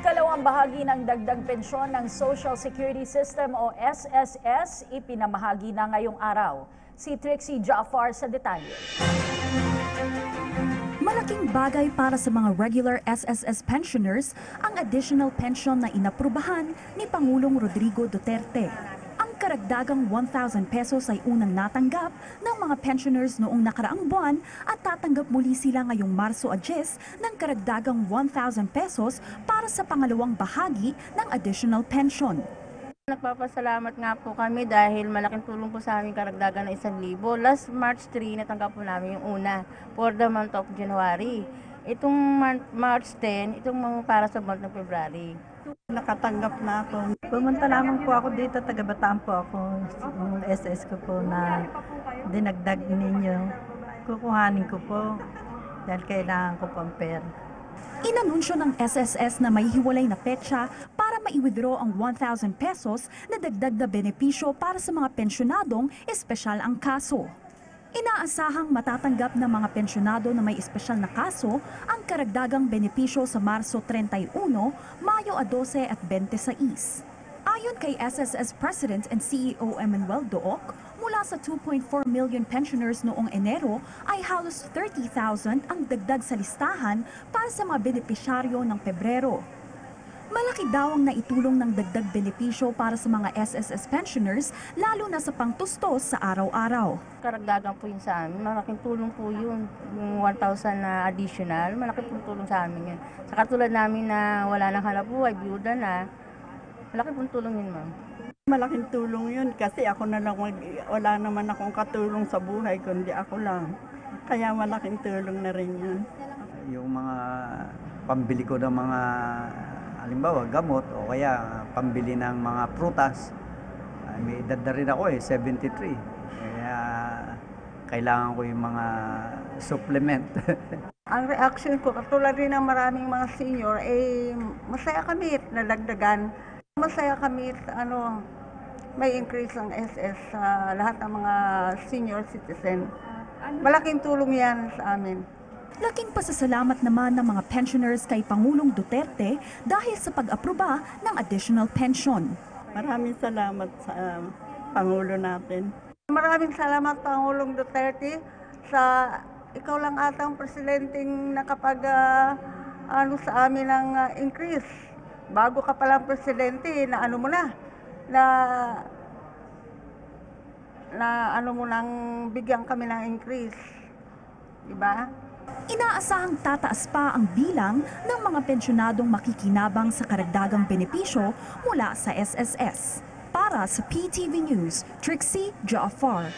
Ikalawang bahagi ng dagdag pensyon ng Social Security System o SSS ipinamahagi na ngayong araw. Si Trixie Jaafar sa detalye. Malaking bagay para sa mga regular SSS pensioners ang additional pension na inaprubahan ni Pangulong Rodrigo Duterte. Ang karagdagang 1,000 pesos ay unang natanggap ng mga pensioners noong nakaraang buwan at tatanggap muli sila ngayong Marso 10 ng karagdagang 1,000 pesos para sa pangalawang bahagi ng additional pension. Nagpapasalamat nga po kami dahil malaking tulong po sa aming karagdagan ng 1,000. Last March 3, natanggap po namin yung una for the month of January. Itong March 10, itong para sa month ng February. Nakatanggap na ako. Pumunta lamang po ako dito, taga-Bataan po ako. Yung SS ko po na dinagdag ninyo. Kukuhanin ko po dahil kailangan ko pang pera. Inanunsyo ng SSS na may hiwalay na petsa para mai-withdraw ang 1,000 pesos na dagdag na benepisyo para sa mga pensyonadong espesyal ang kaso. Inaasahang matatanggap ng mga pensyonado na may espesyal na kaso ang karagdagang benepisyo sa Marso 31, Mayo 12 at 26. Ayon kay SSS President and CEO Emmanuel Dook, mula sa 2.4 million pensioners noong Enero ay halos 30,000 ang dagdag sa listahan para sa mga benepisyaryo ng Pebrero. Malaki daw ang naitulong ng dagdag benepisyo para sa mga SSS pensioners, lalo na sa pangtustos sa araw-araw. Karagdagan po yun sa amin, malaking tulong po yun. Yung 1,000 na additional, malaking tulong sa amin yun. Sa katulad namin na wala nang hanapbuhay, byuda na, malaking tulong yun, ma'am. Malaking tulong yun kasi ako na lang, wala naman akong katulong sa buhay kundi ako lang. Kaya malaking tulong na rin yun. Yung mga pambili ko ng mga halimbawa gamot o kaya pambili ng mga prutas, may edad na rin ako 73. Kaya kailangan ko yung mga supplement. Ang reaction ko, katulad rin ng maraming mga senior, masaya kami na dagdagan. Masaya kami may increase ang SS sa lahat ng mga senior citizen. Malaking tulong yan sa amin. Laking pasasalamat naman ng mga pensioners kay Pangulong Duterte dahil sa pag-aproba ng additional pension. Maraming salamat sa Pangulo natin. Maraming salamat Pangulong Duterte sa ikaw lang atang presidenteng nakapag sa amin ng increase. Bago ka palang presidente na nang bigyan kami ng increase. Diba? Inaasahang tataas pa ang bilang ng mga pensyonadong makikinabang sa karagdagang benepisyo mula sa SSS. Para sa PTV News, Trixie Jaafar.